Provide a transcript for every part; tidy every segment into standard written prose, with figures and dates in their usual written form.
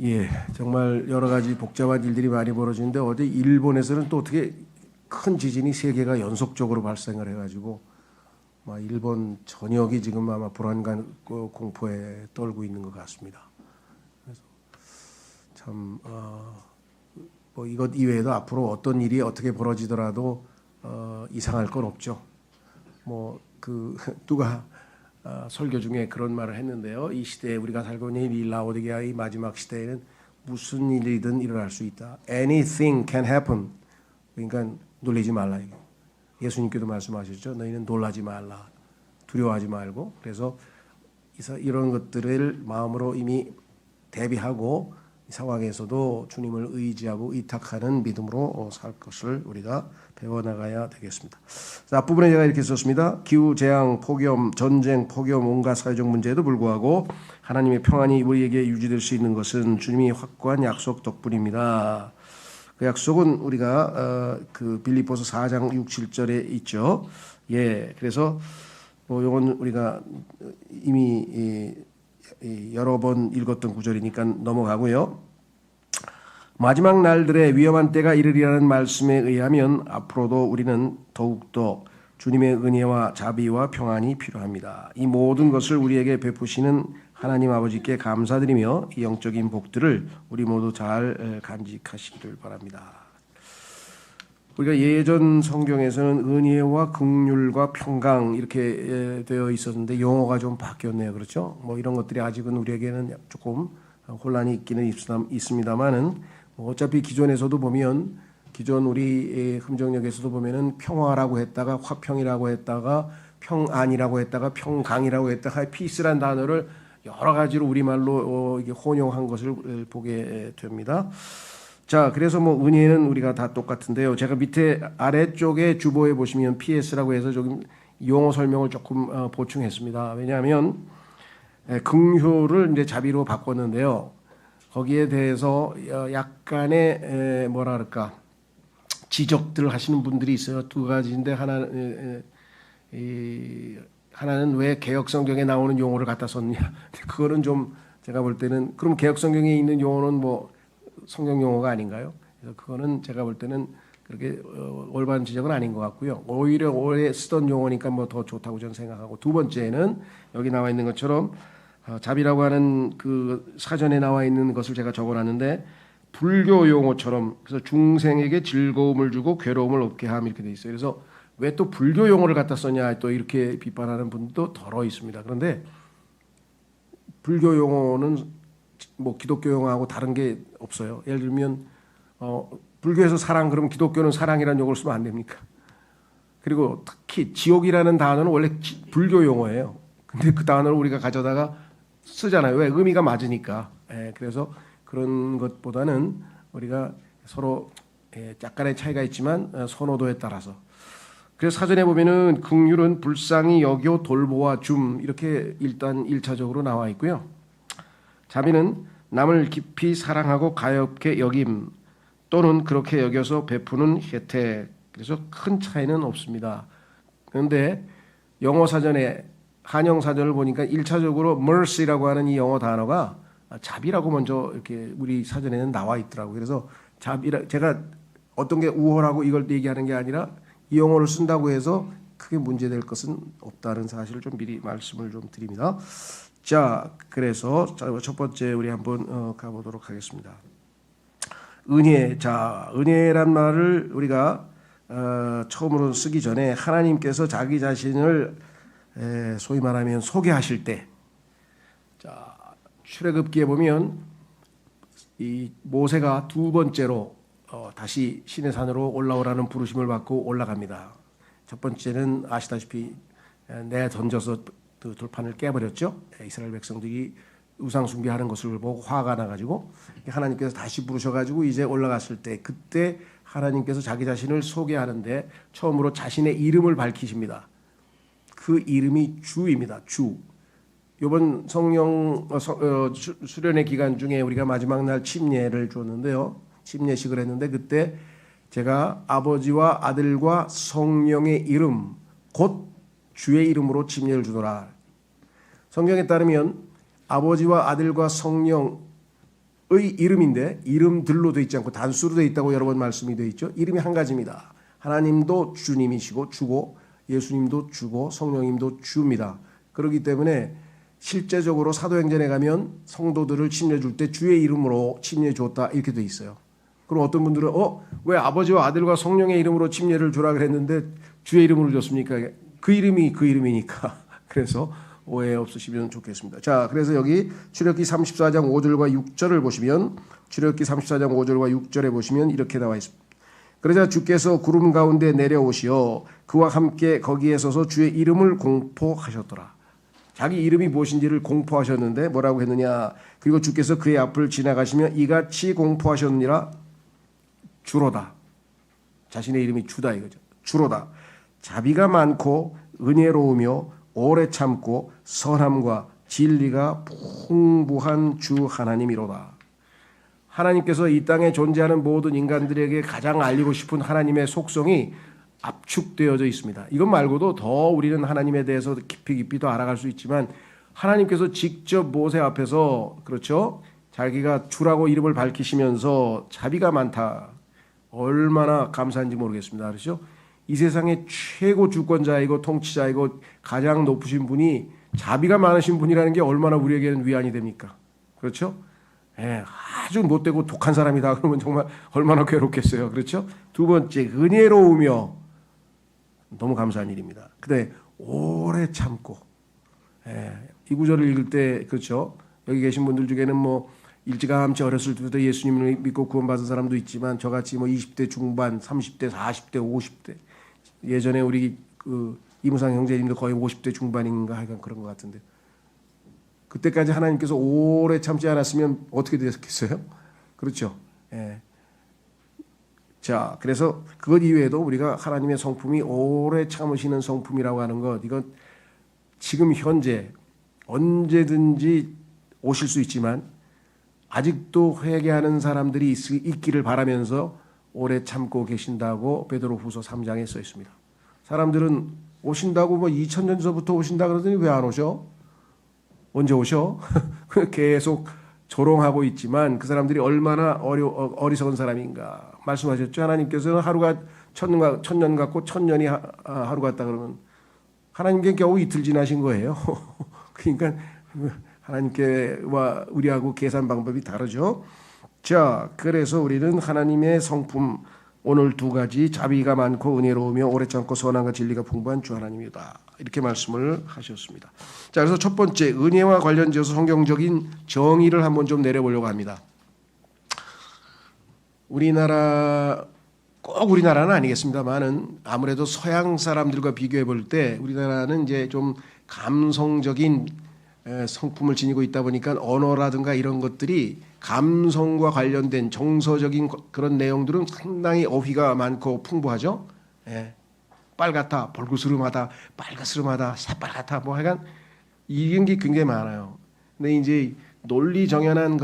예, 정말 여러 가지 복잡한 일들이 많이 벌어지는데 어제 일본에서는 또 어떻게 큰 지진이 세 개가 연속적으로 발생을 해가지고 막 일본 전역이 지금 아마 불안감 공포에 떨고 있는 것 같습니다. 그래서 참 뭐 이것 이외에도 앞으로 어떤 일이 어떻게 벌어지더라도 이상할 건 없죠. 뭐 그 누가 설교 중에 그런 말을 했는데요. 이 시대에 우리가 살고 있는 이 라오디게아의 마지막 시대에는 무슨 일이든 일어날 수 있다. Anything can happen. 그러니까 놀라지 말라. 예수님께도 말씀하셨죠. 너희는 놀라지 말라. 두려워하지 말고. 그래서 이런 것들을 마음으로 이미 대비하고 이 상황에서도 주님을 의지하고 의탁하는 믿음으로 살 것을 우리가 배워나가야 되겠습니다. 자, 앞부분에 제가 이렇게 썼습니다. 기후, 재앙, 폭염, 전쟁, 폭염, 온갖 사회적 문제에도 불구하고 하나님의 평안이 우리에게 유지될 수 있는 것은 주님이 확고한 약속 덕분입니다. 그 약속은 우리가 그 빌립보서 4장 6, 7절에 있죠. 예, 그래서 뭐 이건 우리가 이미 여러 번 읽었던 구절이니까 넘어가고요. 마지막 날들의 위험한 때가 이르리라는 말씀에 의하면 앞으로도 우리는 더욱더 주님의 은혜와 자비와 평안이 필요합니다. 이 모든 것을 우리에게 베푸시는 하나님 아버지께 감사드리며 이 영적인 복들을 우리 모두 잘 간직하시기를 바랍니다. 우리가 예전 성경에서는 은혜와 긍휼과 평강 이렇게 되어 있었는데 용어가 좀 바뀌었네요. 그렇죠? 뭐 이런 것들이 아직은 우리에게는 조금 혼란이 있기는 있습니다만은 어차피 기존에서도 보면 기존 우리 금정역에서도 보면은 평화라고 했다가 화평이라고 했다가 평안이라고 했다가 평강이라고 했다가 피스란 단어를 여러 가지로 우리말로 이게 혼용한 것을 보게 됩니다. 자, 그래서 뭐 은혜는 우리가 다 똑같은데요. 제가 밑에 아래쪽에 주보에 보시면 PS라고 해서 조금 용어 설명을 조금 보충했습니다. 왜냐하면 긍휼을 이제 자비로 바꿨는데요. 거기에 대해서 약간의 뭐라 그럴까 지적들 하시는 분들이 있어요. 두 가지인데 하나는 왜 개혁성경에 나오는 용어를 갖다 썼냐. 그거는 좀 제가 볼 때는 그럼 개혁성경에 있는 용어는 뭐 성경 용어가 아닌가요? 그래서 그거는 제가 볼 때는 그렇게 올바른 지적은 아닌 것 같고요. 오히려 오래 쓰던 용어니까 뭐 더 좋다고 저는 생각하고 두 번째는 여기 나와 있는 것처럼 자비라고 하는 그 사전에 나와 있는 것을 제가 적어놨는데 불교 용어처럼 그래서 중생에게 즐거움을 주고 괴로움을 없게 함 이렇게 돼 있어요. 그래서 왜 또 불교 용어를 갖다 썼냐 또 이렇게 비판하는 분도 덜어 있습니다. 그런데 불교 용어는 뭐 기독교 용어하고 다른 게 없어요. 예를 들면 불교에서 사랑 그러면 기독교는 사랑이라는 용어를 쓰면 안 됩니까? 그리고 특히 지옥이라는 단어는 원래 불교 용어예요. 근데 그 단어를 우리가 가져다가 쓰잖아요. 왜? 의미가 맞으니까. 그래서 그런 것보다는 우리가 서로 약간의 차이가 있지만 선호도에 따라서. 그래서 사전에 보면은 긍휼은 불쌍히 여겨 돌보아 줌 이렇게 일단 1차적으로 나와 있고요. 자비는 남을 깊이 사랑하고 가엾게 여김 또는 그렇게 여겨서 베푸는 혜택. 그래서 큰 차이는 없습니다. 그런데 영어 사전에 한영 사전을 보니까 1차적으로 mercy라고 하는 이 영어 단어가 자비라고 먼저 이렇게 우리 사전에는 나와 있더라고요. 그래서 자비라 제가 어떤 게 우월하고 이걸 얘기하는 게 아니라 이 영어를 쓴다고 해서 크게 문제될 것은 없다는 사실을 좀 미리 말씀을 좀 드립니다. 자, 그래서 첫 번째 우리 한번 가보도록 하겠습니다. 은혜. 자, 은혜란 말을 우리가 처음으로 쓰기 전에 하나님께서 자기 자신을 소위 말하면 소개하실 때, 자, 출애굽기에 보면 이 모세가 두 번째로 다시 시내 산으로 올라오라는 부르심을 받고 올라갑니다. 첫 번째는 아시다시피 내 던져서 그 돌판을 깨버렸죠. 이스라엘 백성들이 우상 숭배하는 것을 보고 화가 나가지고 하나님께서 다시 부르셔가지고 이제 올라갔을 때 그때 하나님께서 자기 자신을 소개하는데 처음으로 자신의 이름을 밝히십니다. 그 이름이 주입니다. 주. 이번 성령 수련회 기간 중에 우리가 마지막 날 침례를 줬는데요. 침례식을 했는데 그때 제가 아버지와 아들과 성령의 이름 곧 주의 이름으로 침례를 주더라. 성경에 따르면 아버지와 아들과 성령을 이름인데 이름들로 되어 있지 않고 단수로 되어 있다고 여러 번 말씀이 되어 있죠. 이름이 한 가지입니다. 하나님도 주님이시고 주고 예수님도 주고 성령님도 주입니다. 그렇기 때문에 실제적으로 사도행전에 가면 성도들을 침례줄 때 주의 이름으로 침례 줬다 이렇게 돼 있어요. 그럼 어떤 분들은 왜 아버지와 아들과 성령의 이름으로 침례를 주라 그랬는데 주의 이름으로 줬습니까? 그 이름이 그 이름이니까. 그래서 오해 없으시면 좋겠습니다. 자, 그래서 여기 출애굽기 34장 5절과 6절을 보시면 출애굽기 34장 5절과 6절에 보시면 이렇게 나와 있습니다. 그러자 주께서 구름 가운데 내려오시어 그와 함께 거기에 서서 주의 이름을 공포하셨더라. 자기 이름이 무엇인지를 공포하셨는데 뭐라고 했느냐? 그리고 주께서 그의 앞을 지나가시며 이같이 공포하셨느니라. 주로다. 자신의 이름이 주다 이거죠. 주로다. 자비가 많고 은혜로우며 오래 참고 선함과 진리가 풍부한 주 하나님이로다. 하나님께서 이 땅에 존재하는 모든 인간들에게 가장 알리고 싶은 하나님의 속성이 압축되어져 있습니다. 이것 말고도 더 우리는 하나님에 대해서 깊이 더 알아갈 수 있지만 하나님께서 직접 모세 앞에서 그렇죠? 자기가 주라고 이름을 밝히시면서 자비가 많다. 얼마나 감사한지 모르겠습니다. 그렇죠? 이 세상의 최고 주권자이고 통치자이고 가장 높으신 분이 자비가 많으신 분이라는 게 얼마나 우리에게는 위안이 됩니까? 그렇죠? 예, 아주 못되고 독한 사람이다 그러면 정말 얼마나 괴롭겠어요. 그렇죠? 두 번째, 은혜로우며 너무 감사한 일입니다. 근데 오래 참고 이 구절을 읽을 때 그렇죠? 여기 계신 분들 중에는 뭐 일찌감치 어렸을 때부터 예수님을 믿고 구원받은 사람도 있지만 저같이 뭐 20대 중반, 30대, 40대, 50대 예전에 우리 그 이무상 형제님도 거의 50대 중반인가 하여간 그런 것 같은데 그때까지 하나님께서 오래 참지 않았으면 어떻게 됐겠어요? 그렇죠? 예. 자, 그래서 그것 이외에도 우리가 하나님의 성품이 오래 참으시는 성품이라고 하는 것, 이건 지금 현재 언제든지 오실 수 있지만 아직도 회개하는 사람들이 있기를 바라면서 오래 참고 계신다고 베드로후서 3장에 써 있습니다. 사람들은 오신다고 뭐 2000년 전부터 오신다 그러더니 왜 안 오셔? 언제 오셔? 계속 조롱하고 있지만 그 사람들이 얼마나 어리석은 사람인가 말씀하셨죠. 하나님께서는 하루가 천년 같고 천년이 하루 같다 그러면 하나님께 겨우 이틀 지나신 거예요. 그러니까 하나님께와 우리하고 계산 방법이 다르죠. 자, 그래서 우리는 하나님의 성품 오늘 두 가지 자비가 많고 은혜로우며 오래 참고 선함과 진리가 풍부한 주 하나님이다. 이렇게 말씀을 하셨습니다. 자, 그래서 첫 번째 은혜와 관련지어서 성경적인 정의를 한번 좀 내려보려고 합니다. 우리나라 꼭 우리나라는 아니겠습니다만은 아무래도 서양 사람들과 비교해 볼 때 우리나라는 이제 좀 감성적인 성품을 지니고 있다 보니까 언어라든가 이런 것들이 감성과 관련된 정서적인 그런 내용들은 상당히 어휘가 많고 풍부하죠. 예. 빨갛다, 볼그스름하다, 빨그스름하다, 새빨갛다, 뭐 하여간 이런 게 굉장히 많아요. 근데 이제 논리 정연한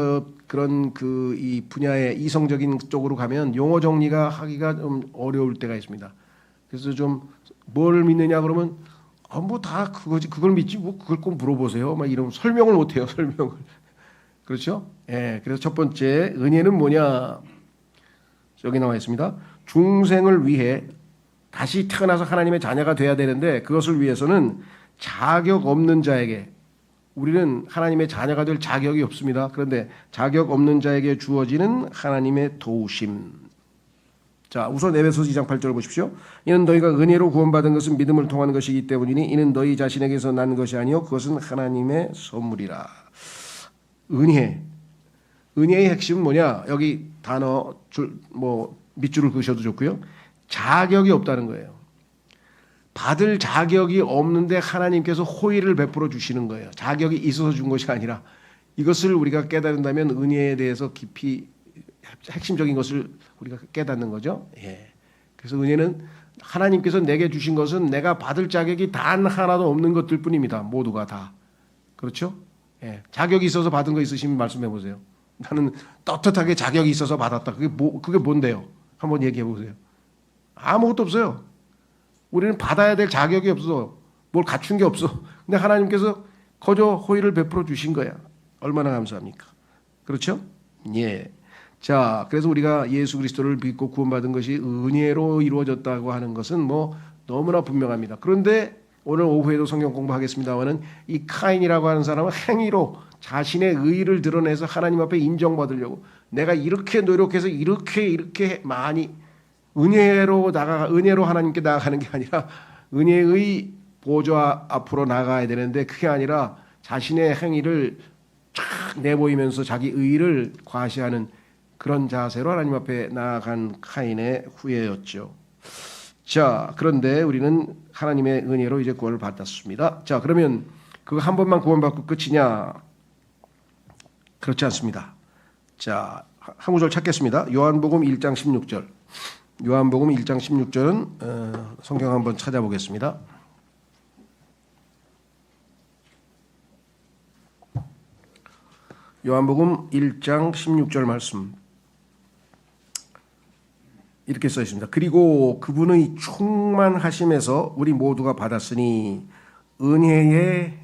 그런 이 분야의 이성적인 쪽으로 가면 용어 정리가 하기가 좀 어려울 때가 있습니다. 그래서 좀 뭘 믿느냐 그러면 뭐 다 그거지 그걸 믿지 뭐 그걸 꼭 물어보세요. 막 이런 설명을 못 해요. 설명을. 그렇죠? 예. 그래서 첫 번째 은혜는 뭐냐? 여기 나와 있습니다. 중생을 위해 다시 태어나서 하나님의 자녀가 돼야 되는데 그것을 위해서는 자격 없는 자에게 우리는 하나님의 자녀가 될 자격이 없습니다. 그런데 자격 없는 자에게 주어지는 하나님의 도우심. 자, 우선 에베소서 2장 8절을 보십시오. 이는 너희가 은혜로 구원받은 것은 믿음을 통한 것이기 때문이니 이는 너희 자신에게서 난 것이 아니요 그것은 하나님의 선물이라. 은혜. 은혜의 핵심은 뭐냐? 여기 단어 밑줄을 그으셔도 좋고요. 자격이 없다는 거예요. 받을 자격이 없는데 하나님께서 호의를 베풀어 주시는 거예요. 자격이 있어서 준 것이 아니라 이것을 우리가 깨달은다면 은혜에 대해서 깊이 핵심적인 것을 우리가 깨닫는 거죠. 예. 그래서 은혜는 하나님께서 내게 주신 것은 내가 받을 자격이 단 하나도 없는 것들 뿐입니다. 모두가 다. 그렇죠? 예. 자격이 있어서 받은 거 있으시면 말씀해 보세요. 나는 떳떳하게 자격이 있어서 받았다. 그게 뭔데요? 한번 얘기해 보세요. 아무것도 없어요. 우리는 받아야 될 자격이 없어. 뭘 갖춘 게 없어. 근데 하나님께서 거저 호의를 베풀어 주신 거야. 얼마나 감사합니까? 그렇죠? 예. 자, 그래서 우리가 예수 그리스도를 믿고 구원받은 것이 은혜로 이루어졌다고 하는 것은 뭐 너무나 분명합니다. 그런데 오늘 오후에도 성경 공부하겠습니다만은 이 카인이라고 하는 사람은 행위로 자신의 의의를 드러내서 하나님 앞에 인정받으려고 내가 이렇게 노력해서 이렇게 많이 은혜로 하나님께 나아가는 게 아니라 은혜의 보좌 앞으로 나가야 되는데 그게 아니라 자신의 행위를 쫙 내보이면서 자기 의의를 과시하는 그런 자세로 하나님 앞에 나아간 카인의 후예였죠. 자, 그런데 우리는 하나님의 은혜로 이제 구원을 받았습니다. 자, 그러면 그거 한 번만 구원받고 끝이냐? 그렇지 않습니다. 자, 한 구절 찾겠습니다. 요한복음 1장 16절. 요한복음 1장 16절은 성경 한번 찾아보겠습니다. 요한복음 1장 16절 말씀 이렇게 써 있습니다. 그리고 그분의 충만하심에서 우리 모두가 받았으니 은혜의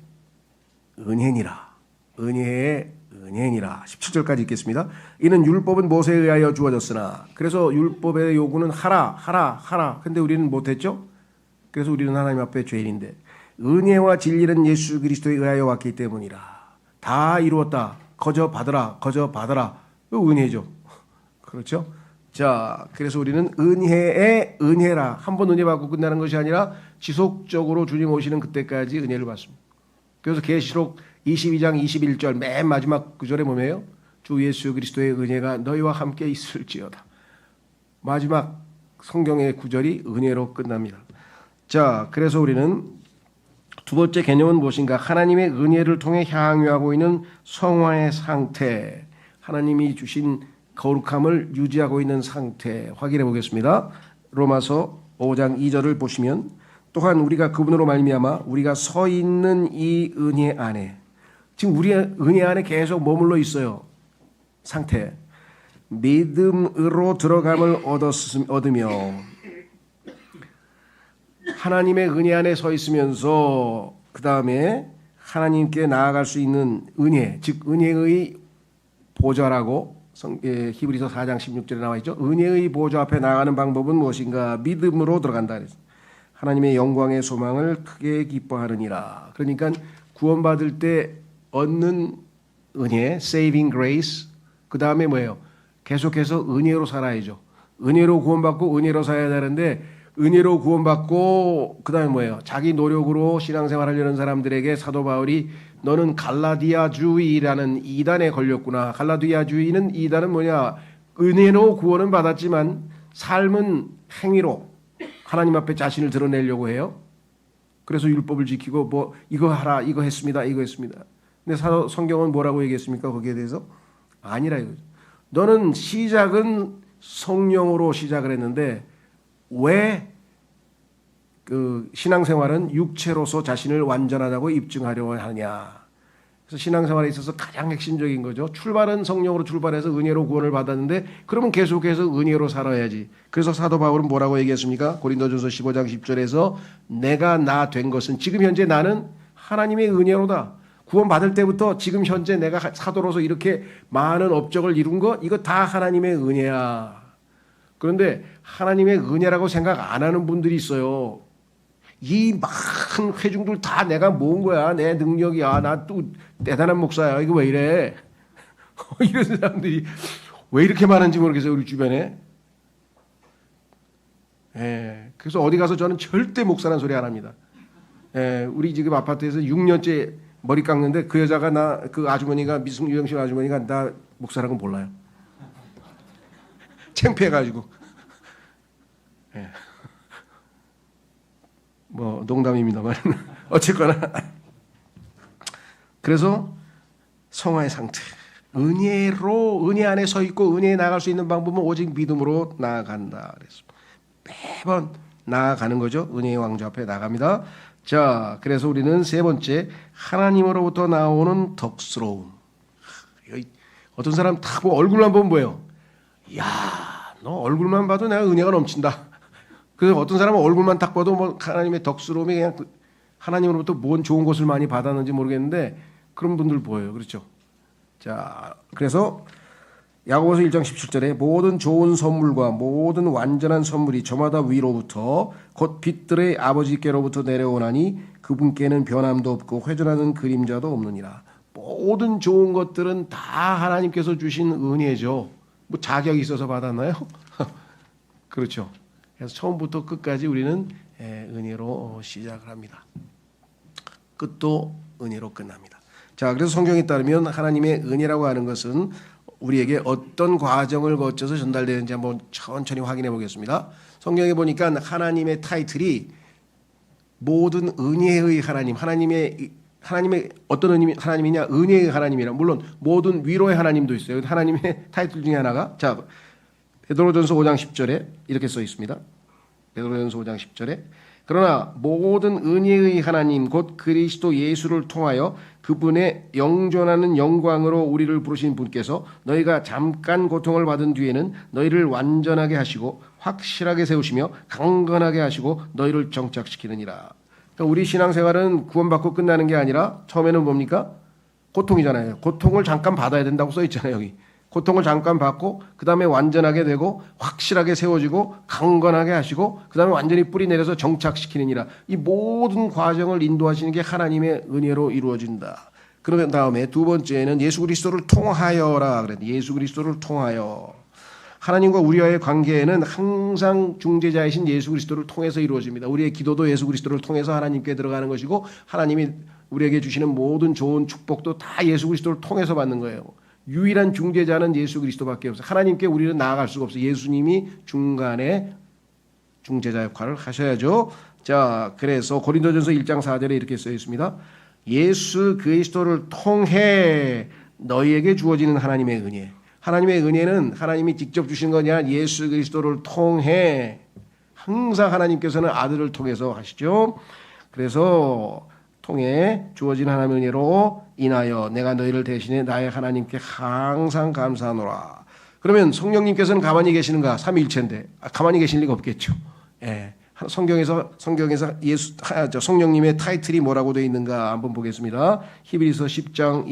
은혜니라. 은혜의 은혜니라. 17절까지 읽겠습니다. 이는 율법은 모세에 의하여 주어졌으나 그래서 율법의 요구는 하라. 근데 우리는 못했죠. 그래서 우리는 하나님 앞에 죄인인데 은혜와 진리는 예수 그리스도에 의하여 왔기 때문이라. 다 이루었다. 거저 받으라. 은혜죠. 그렇죠? 자, 그래서 우리는 은혜의 은혜라. 한 번 은혜 받고 끝나는 것이 아니라 지속적으로 주님 오시는 그때까지 은혜를 받습니다. 그래서 계시록 22장 21절 맨 마지막 구절에 뭐예요? 주 예수 그리스도의 은혜가 너희와 함께 있을지어다. 마지막 성경의 구절이 은혜로 끝납니다. 자, 그래서 우리는 두 번째 개념은 무엇인가? 하나님의 은혜를 통해 향유하고 있는 성화의 상태, 하나님이 주신 거룩함을 유지하고 있는 상태 확인해 보겠습니다. 로마서 5장 2절을 보시면 또한 우리가 그분으로 말미암아 우리가 서 있는 이 은혜 안에 지금 우리의 은혜 안에 계속 머물러 있어요. 상태. 믿음으로 들어감을 얻으며 하나님의 은혜 안에 서 있으면서 그 다음에 하나님께 나아갈 수 있는 은혜, 즉 은혜의 보좌라고 히브리서 4장 16절에 나와 있죠. 은혜의 보좌 앞에 나가는 방법은 무엇인가? 믿음으로 들어간다 그랬어요. 하나님의 영광의 소망을 크게 기뻐하느니라. 그러니까 구원받을 때 얻는 은혜, saving grace. 그 다음에 뭐예요? 계속해서 은혜로 살아야죠. 은혜로 구원받고 은혜로 살아야 되는데 은혜로 구원받고 그 다음에 뭐예요? 자기 노력으로 신앙생활 하려는 사람들에게 사도 바울이 너는 갈라디아주의라는 이단에 걸렸구나. 갈라디아주의는 이단은 뭐냐? 은혜로 구원은 받았지만 삶은 행위로 하나님 앞에 자신을 드러내려고 해요. 그래서 율법을 지키고 뭐 이거 하라, 이거 했습니다. 근데 성경은 뭐라고 얘기했습니까? 거기에 대해서 아니라 이거죠. 너는 시작은 성령으로 시작을 했는데 왜 그 신앙생활은 육체로서 자신을 완전하다고 입증하려고 하느냐. 그래서 신앙생활에 있어서 가장 핵심적인 거죠. 출발은 성령으로 출발해서 은혜로 구원을 받았는데 그러면 계속해서 은혜로 살아야지. 그래서 사도 바울은 뭐라고 얘기했습니까? 고린도전서 15장 10절에서 내가 나 된 것은 지금 현재 나는 하나님의 은혜로다. 구원 받을 때부터 지금 현재 내가 사도로서 이렇게 많은 업적을 이룬 거 이거 다 하나님의 은혜야. 그런데 하나님의 은혜라고 생각 안 하는 분들이 있어요. 이 많은 회중들 다 내가 모은 거야. 내 능력이야. 나 또 대단한 목사야. 이거 왜 이래? 이런 사람들이 왜 이렇게 많은지 모르겠어요. 우리 주변에. 예, 그래서 어디 가서 저는 절대 목사라는 소리 안 합니다. 예, 우리 지금 아파트에서 6년째 머리 깎는데 그 여자가 그 아주머니가 미승유영실 아주머니가 나 목사라고 몰라요. 창피해가지고. 예. 뭐 농담입니다만 어쨌거나 그래서 성화의 상태 은혜 안에 서 있고 은혜에 나아갈 수 있는 방법은 오직 믿음으로 나아간다 그래서 매번 나아가는 거죠. 은혜의 왕좌 앞에 나갑니다. 자, 그래서 우리는 세 번째 하나님으로부터 나오는 덕스러움. 어떤 사람 다 뭐 얼굴만 보면 뭐예요? 야, 너 얼굴만 봐도 내가 은혜가 넘친다. 그래서 어떤 사람은 얼굴만 딱 봐도 뭐 하나님의 덕스러움이 그냥 하나님으로부터 뭔 좋은 것을 많이 받았는지 모르겠는데 그런 분들 보여요. 그렇죠? 자, 그래서 야고보서 1장 17절에 모든 좋은 선물과 모든 완전한 선물이 저마다 위로부터 곧 빛들의 아버지께로부터 내려오나니 그분께는 변함도 없고 회전하는 그림자도 없느니라. 모든 좋은 것들은 다 하나님께서 주신 은혜죠. 뭐 자격이 있어서 받았나요? 그렇죠. 그래서 처음부터 끝까지 우리는 은혜로 시작을 합니다. 끝도 은혜로 끝납니다. 자, 그래서 성경에 따르면 하나님의 은혜라고 하는 것은 우리에게 어떤 과정을 거쳐서 전달되는지 한번 천천히 확인해 보겠습니다. 성경에 보니까 하나님의 타이틀이 모든 은혜의 하나님, 하나님의 어떤 하나님이냐? 은혜의 하나님이라. 물론 모든 위로의 하나님도 있어요. 하나님의 타이틀 중에 하나가 자 베드로전서 5장 10절에 이렇게 써 있습니다. 베드로전서 5장 10절에 그러나 모든 은혜의 하나님 곧 그리스도 예수를 통하여 그분의 영존하는 영광으로 우리를 부르신 분께서 너희가 잠깐 고통을 받은 뒤에는 너희를 완전하게 하시고 확실하게 세우시며 강건하게 하시고 너희를 정착시키느니라. 그러니까 우리 신앙생활은 구원받고 끝나는 게 아니라 처음에는 뭡니까? 고통이잖아요. 고통을 잠깐 받아야 된다고 써 있잖아요. 여기. 고통을 잠깐 받고 그 다음에 완전하게 되고 확실하게 세워지고 강건하게 하시고 그 다음에 완전히 뿌리 내려서 정착시키느니라. 이 모든 과정을 인도하시는 게 하나님의 은혜로 이루어진다. 그런 다음에 두 번째는 예수 그리스도를 통하여라 그랬는데 예수 그리스도를 통하여 하나님과 우리와의 관계에는 항상 중재자이신 예수 그리스도를 통해서 이루어집니다. 우리의 기도도 예수 그리스도를 통해서 하나님께 들어가는 것이고 하나님이 우리에게 주시는 모든 좋은 축복도 다 예수 그리스도를 통해서 받는 거예요. 유일한 중재자는 예수 그리스도밖에 없어요. 하나님께 우리는 나아갈 수가 없어요. 예수님이 중간에 중재자 역할을 하셔야죠. 자, 그래서 고린도전서 1장 4절에 이렇게 써 있습니다. 예수 그리스도를 통해 너희에게 주어지는 하나님의 은혜. 하나님의 은혜는 하나님이 직접 주신 거냐? 예수 그리스도를 통해 항상 하나님께서는 아들을 통해서 하시죠. 그래서 통해 주어진 하나님의 은혜로 인하여 내가 너희를 대신해 나의 하나님께 항상 감사하노라. 그러면 성령님께서는 가만히 계시는가? 삼위일체인데 가만히 계실 리가 없겠죠. 예. 성경에서 성령님의 타이틀이 뭐라고 되어 있는가 한번 보겠습니다. 히브리서 10장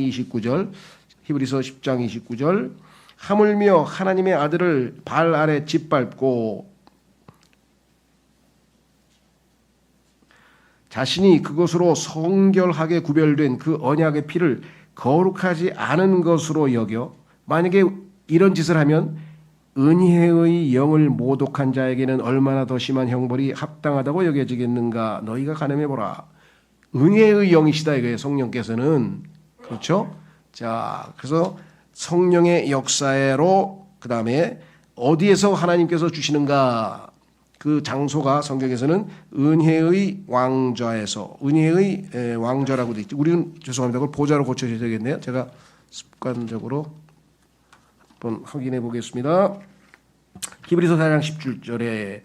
29절 하물며 하나님의 아들을 발 아래 짓밟고 자신이 그것으로 성결하게 구별된 그 언약의 피를 거룩하지 않은 것으로 여겨 만약에 이런 짓을 하면 은혜의 영을 모독한 자에게는 얼마나 더 심한 형벌이 합당하다고 여겨지겠는가. 너희가 가늠해 보라. 은혜의 영이시다 이거예요. 성령께서는. 그렇죠? 자, 그래서 성령의 역사로 그 다음에 어디에서 하나님께서 주시는가. 그 장소가 성경에서는 은혜의 왕좌에서 은혜의 왕좌라고 되어 있죠. 우리는 죄송합니다. 그걸 보좌로 고쳐주셔야 되겠네요. 제가 습관적으로 한번 확인해 보겠습니다. 히브리서 4장 17절에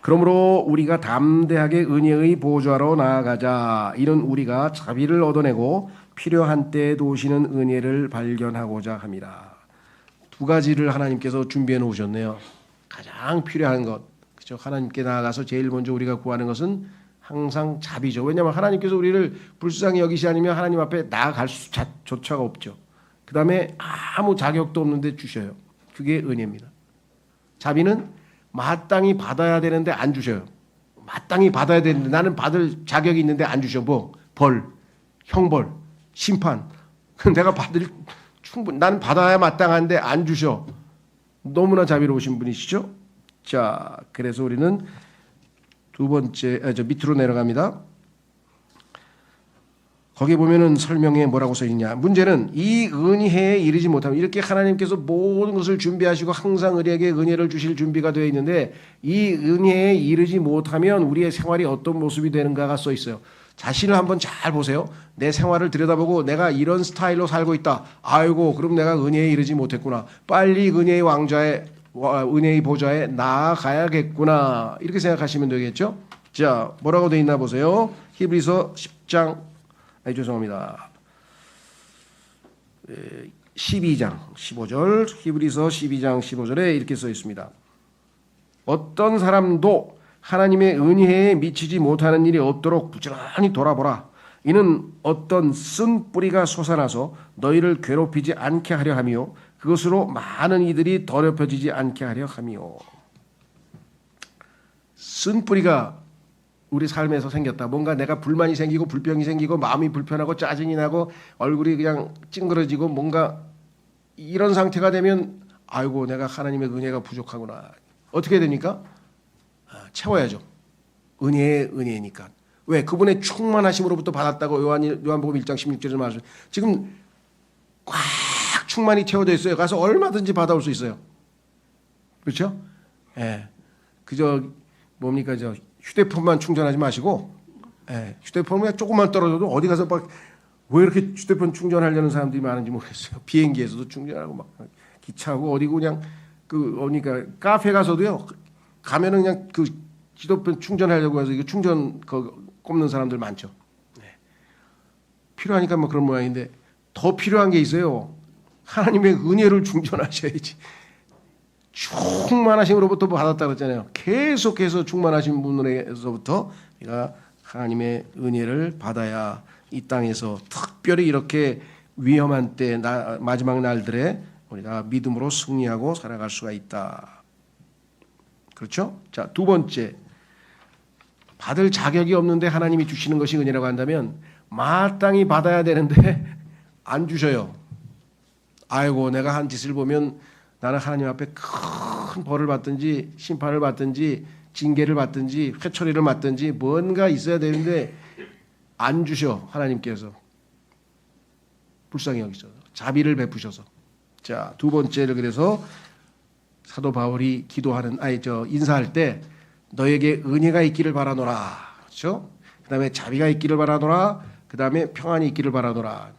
그러므로 우리가 담대하게 은혜의 보좌로 나아가자. 이는 우리가 자비를 얻어내고 필요한 때에 도우시는 은혜를 발견하고자 합니다. 두 가지를 하나님께서 준비해 놓으셨네요. 가장 필요한 것. 하나님께 나아가서 제일 먼저 우리가 구하는 것은 항상 자비죠. 왜냐하면 하나님께서 우리를 불쌍히 여기시 아니면 하나님 앞에 나아갈 수조차가 없죠. 그 다음에 아무 자격도 없는데 주셔요. 그게 은혜입니다. 자비는 마땅히 받아야 되는데 안 주셔요. 마땅히 받아야 되는데 나는 받을 자격이 있는데 안 주셔. 뭐 벌, 형벌, 심판. 내가 나는 받아야 마땅한데 안 주셔. 너무나 자비로우신 분이시죠. 자, 그래서 우리는 두 번째, 밑으로 내려갑니다. 거기 보면은 설명에 뭐라고 써 있냐. 문제는 이 은혜에 이르지 못하면 이렇게 하나님께서 모든 것을 준비하시고 항상 우리에게 은혜를 주실 준비가 되어 있는데 이 은혜에 이르지 못하면 우리의 생활이 어떤 모습이 되는가가 써 있어요. 자신을 한번 잘 보세요. 내 생활을 들여다보고 내가 이런 스타일로 살고 있다. 아이고, 그럼 내가 은혜에 이르지 못했구나. 빨리 은혜의 왕좌에 은혜의 보좌에 나아가야겠구나. 이렇게 생각하시면 되겠죠. 자, 뭐라고 되어 있나 보세요. 히브리서 10장 12장 15절 히브리서 12장 15절에 이렇게 써 있습니다. 어떤 사람도 하나님의 은혜에 미치지 못하는 일이 없도록 부지런히 돌아보라. 이는 어떤 쓴 뿌리가 솟아나서 너희를 괴롭히지 않게 하려 하며 그것으로 많은 이들이 더럽혀지지 않게 하려 함이요. 쓴뿌리가 우리 삶에서 생겼다. 뭔가 내가 불만이 생기고 불평이 생기고 마음이 불편하고 짜증이 나고 얼굴이 그냥 찡그러지고 뭔가 이런 상태가 되면 아이고 내가 하나님의 은혜가 부족하구나. 어떻게 됩니까? 채워야죠. 은혜니까. 왜? 그분의 충만하심으로부터 받았다고 요한복음 1장 16절에 말씀. 지금 꽉 충만히 채워져 있어요. 가서 얼마든지 받아올 수 있어요. 그렇죠? 예. 그저 뭡니까 저 휴대폰만 충전하지 마시고, 예. 휴대폰만 조금만 떨어져도 어디 가서 막 왜 이렇게 휴대폰 충전하려는 사람들이 많은지 모르겠어요. 비행기에서도 충전하고 막 기차하고 어디고 그냥 그러니까 카페 가서도요. 가면은 그냥 그 휴대폰 충전하려고 해서 이거 충전 꼽는 사람들 많죠. 네. 필요하니까 뭐 그런 모양인데 더 필요한 게 있어요. 하나님의 은혜를 충전하셔야지. 충만하심으로부터 받았다 그랬잖아요. 계속해서 충만하신 분에서부터 우리가 하나님의 은혜를 받아야 이 땅에서 특별히 이렇게 위험한 때 마지막 날들에 우리가 믿음으로 승리하고 살아갈 수가 있다. 그렇죠? 자, 두 번째. 받을 자격이 없는데 하나님이 주시는 것이 은혜라고 한다면 마땅히 받아야 되는데 안 주셔요. 아이고 내가 한 짓을 보면 나는 하나님 앞에 큰 벌을 받든지 심판을 받든지 징계를 받든지 회초리를 맞든지 뭔가 있어야 되는데 안 주셔. 하나님께서 불쌍히 여기셔서 자비를 베푸셔서. 자, 두 번째를 그래서 사도 바울이 인사할 때 너에게 은혜가 있기를 바라노라. 그렇죠? 그다음에 자비가 있기를 바라노라. 그다음에 평안이 있기를 바라노라.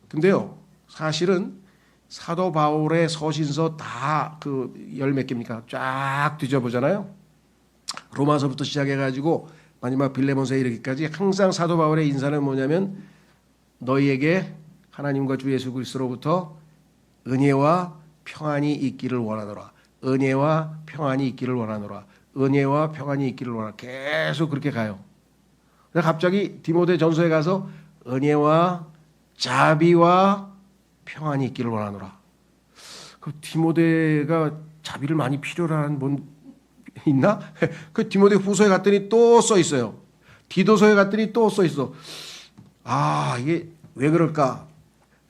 근데요. 사실은 사도 바울의 서신서 다 그 열 몇 개입니까? 쫙 뒤져보잖아요. 로마서부터 시작해 가지고 마지막 빌레몬서에 이르기까지 항상 사도 바울의 인사는 뭐냐면 너희에게 하나님과 주 예수 그리스도로부터 은혜와 평안이 있기를 원하노라. 은혜와 평안이 있기를 원하노라. 은혜와 평안이 있기를 원하노라. 계속 그렇게 가요. 근데 갑자기 디모데 전서에 가서 은혜와 자비와 평안이 있기를 원하노라. 그 디모데가 자비를 많이 필요로 하는 분 있나? 그 디모데 후서에 갔더니 또 써 있어요. 디도서에 갔더니 또 써 있어. 아, 이게 왜 그럴까?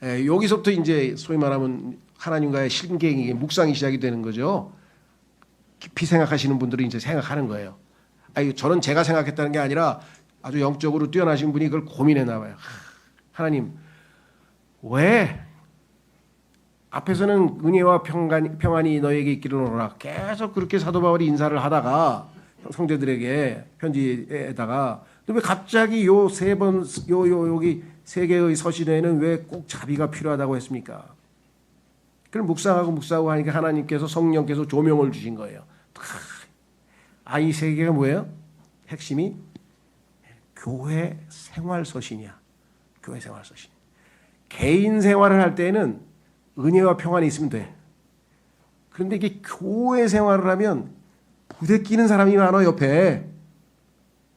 여기서부터 이제 소위 말하면 하나님과의 신경이 묵상이 시작이 되는 거죠. 깊이 생각하시는 분들이 이제 생각하는 거예요. 아니, 저는 제가 생각했다는 게 아니라 아주 영적으로 뛰어나신 분이 그걸 고민했나 봐요. 하나님, 왜 앞에서는 은혜와 평안이 너에게 있기를 원하노라. 계속 그렇게 사도 바울이 인사를 하다가 성도들에게 편지에다가 왜 갑자기 요 세 번 여기 세 개의 서신에는 왜 꼭 자비가 필요하다고 했습니까? 그걸 묵상하고 하니까 하나님께서 성령께서 조명을 주신 거예요. 이 세 개가 뭐예요? 핵심이 교회 생활 서신이야. 교회 생활 서신. 개인 생활을 할 때는 은혜와 평안이 있으면 돼. 그런데 이게 교회 생활을 하면 부대끼는 사람이 많아. 옆에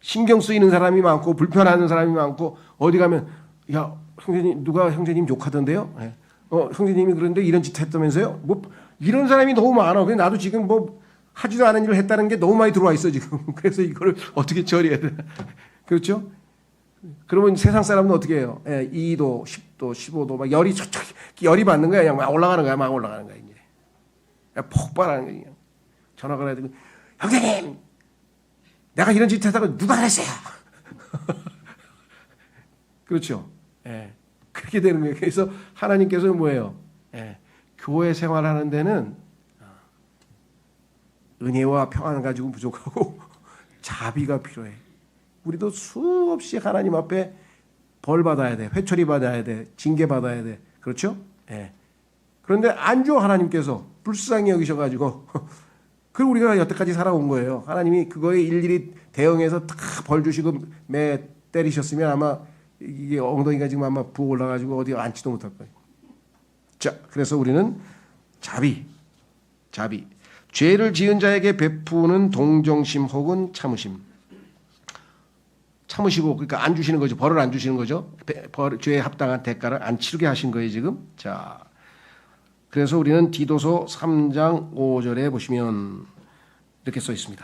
신경 쓰이는 사람이 많고 불편하는 사람이 많고 어디 가면 야 형제님 누가 형제님 욕하던데요? 형제님이 그런데 이런 짓 했다면서요? 뭐 이런 사람이 너무 많아. 그래서 나도 지금 뭐 하지도 않은 일을 했다는 게 너무 많이 들어와 있어 지금. 그래서 이거를 어떻게 처리해야 돼? 그렇죠? 그러면 세상 사람은 어떻게 해요? 2도, 10도, 15도 막 열이 받는 거야. 그냥 막 올라가는 거야. 막 올라가는 거야 이제. 폭발하는 거야. 그냥. 전화가 해야 되고 형제님, 내가 이런 짓 했다고 누가 그랬어요? 그렇죠? 그렇게 되는 거예요. 그래서 하나님께서는 뭐예요? 교회 생활하는 데는 은혜와 평안 가지고 부족하고 자비가 필요해. 우리도 수없이 하나님 앞에 벌 받아야 돼. 회초리 받아야 돼. 징계 받아야 돼. 그렇죠? 그런데 안 줘 하나님께서 불쌍히 여기셔가지고 그걸 우리가 여태까지 살아온 거예요. 하나님이 그거에 일일이 대응해서 다 벌 주시고 매 때리셨으면 아마 이게 엉덩이가 지금 아마 부어 올라가지고 어디 앉지도 못할 거예요. 자, 그래서 우리는 자비. 죄를 지은 자에게 베푸는 동정심 혹은 참으심. 참으시고 그러니까 안 주시는 거죠. 벌을 안 주시는 거죠. 죄에 합당한 대가를 안 치르게 하신 거예요 지금. 자, 그래서 우리는 디도서 3장 5절에 보시면 이렇게 써 있습니다.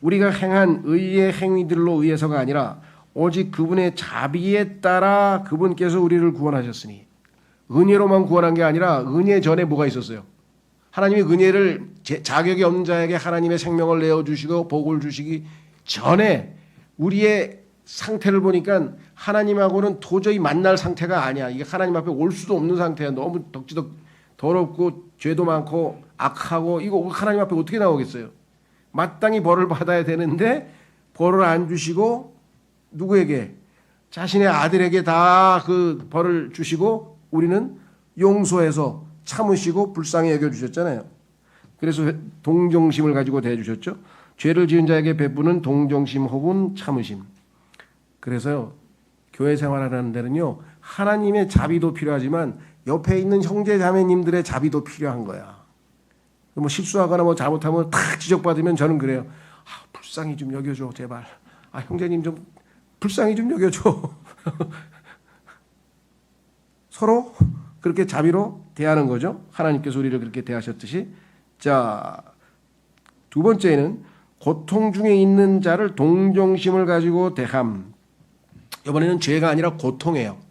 우리가 행한 의의 행위들로 의해서가 아니라 오직 그분의 자비에 따라 그분께서 우리를 구원하셨으니, 은혜로만 구원한 게 아니라 은혜 전에 뭐가 있었어요? 하나님이 은혜를 자격이 없는 자에게 하나님의 생명을 내어주시고 복을 주시기 전에 우리의 상태를 보니까 하나님하고는 도저히 만날 상태가 아니야. 이게 하나님 앞에 올 수도 없는 상태야. 너무 덕지덕 더럽고 죄도 많고 악하고, 이거 하나님 앞에 어떻게 나오겠어요? 마땅히 벌을 받아야 되는데 벌을 안 주시고 누구에게? 자신의 아들에게 다 그 벌을 주시고 우리는 용서해서 참으시고 불쌍히 여겨주셨잖아요. 그래서 동정심을 가지고 대해주셨죠. 죄를 지은 자에게 베푸는 동정심 혹은 참으심. 그래서요, 교회 생활하는 데는요, 하나님의 자비도 필요하지만 옆에 있는 형제 자매님들의 자비도 필요한 거야. 뭐 실수하거나 뭐 잘못하면 탁 지적받으면 저는 그래요. 불쌍히 좀 여겨줘 제발. 형제님 좀 불쌍히 좀 여겨줘. 서로 그렇게 자비로 대하는 거죠. 하나님께서 우리를 그렇게 대하셨듯이. 자, 두 번째는 고통 중에 있는 자를 동정심을 가지고 대함. 이번에는 죄가 아니라 고통이에요.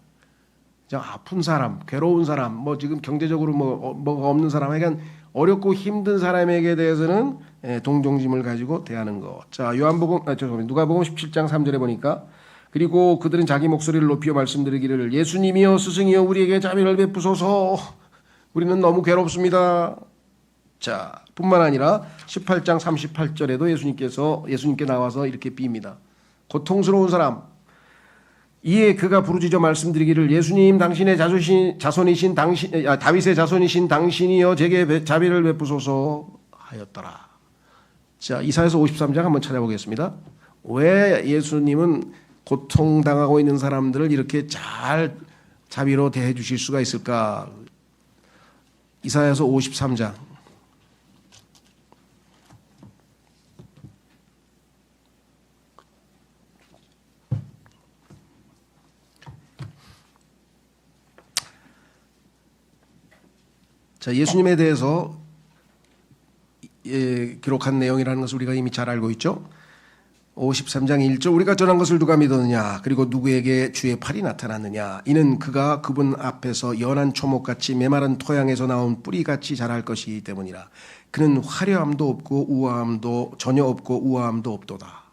아픈 사람, 괴로운 사람, 뭐 지금 경제적으로 뭐가 없는 사람에게, 어렵고 힘든 사람에게 대해서는 동정심을 가지고 대하는 것. 자, 누가복음 17장 3절에 보니까, 그리고 그들은 자기 목소리를 높여 말씀드리기를 예수님이여 스승이여 우리에게 자비를 베푸소서. 우리는 너무 괴롭습니다. 자, 뿐만 아니라 18장 38절에도 예수님께 나와서 이렇게 빕니다. 고통스러운 사람. 이에 그가 부르짖어 말씀드리기를 예수님 당신의 자손이신 다윗의 자손이신 당신이여 제게 자비를 베푸소서 하였더라. 자, 이사야서 53장 한번 찾아보겠습니다. 왜 예수님은 고통당하고 있는 사람들을 이렇게 잘 자비로 대해 주실 수가 있을까? 이사야서 53장. 자, 예수님에 대해서 기록한 내용이라는 것을 우리가 이미 잘 알고 있죠. 53장 1절 우리가 전한 것을 누가 믿었느냐, 그리고 누구에게 주의 팔이 나타났느냐, 이는 그가 그분 앞에서 연한 초목같이 메마른 토양에서 나온 뿌리같이 자랄 것이기 때문이라. 그는 화려함도 없고 우아함도 전혀 없고 우아함도 없도다.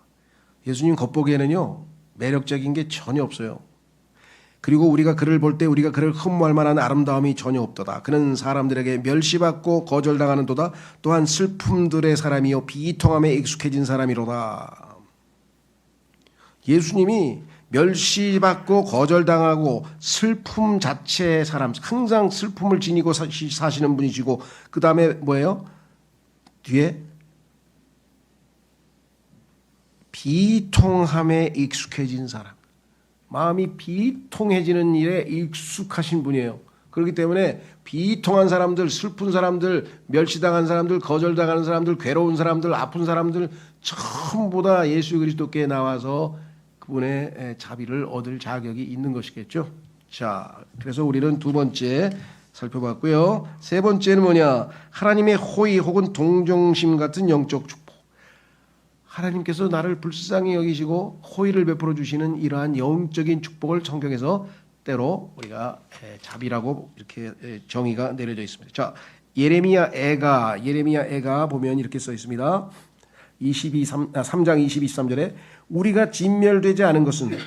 예수님 겉보기에는요 매력적인 게 전혀 없어요. 그리고 우리가 그를 볼 때 우리가 그를 흠모할 만한 아름다움이 전혀 없도다. 그는 사람들에게 멸시받고 거절당하는도다. 또한 슬픔들의 사람이요 비통함에 익숙해진 사람이로다. 예수님이 멸시받고 거절당하고 슬픔 자체의 사람, 항상 슬픔을 지니고 사시는 분이시고, 그 다음에 뭐예요? 뒤에 비통함에 익숙해진 사람, 마음이 비통해지는 일에 익숙하신 분이에요. 그렇기 때문에 비통한 사람들, 슬픈 사람들, 멸시당한 사람들, 거절당하는 사람들, 괴로운 사람들, 아픈 사람들 전부 다 예수 그리스도께 나와서 그분의 자비를 얻을 자격이 있는 것이겠죠. 자, 그래서 우리는 두 번째 살펴봤고요. 세 번째는 뭐냐? 하나님의 호의 혹은 동정심 같은 영적 축복. 하나님께서 나를 불쌍히 여기시고 호의를 베풀어 주시는 이러한 영적인 축복을 성경에서 때로 우리가 자비라고 이렇게 정의가 내려져 있습니다. 자, 예레미야 애가 보면 이렇게 써 있습니다. 3장 23절에 우리가 진멸되지 않은 것은,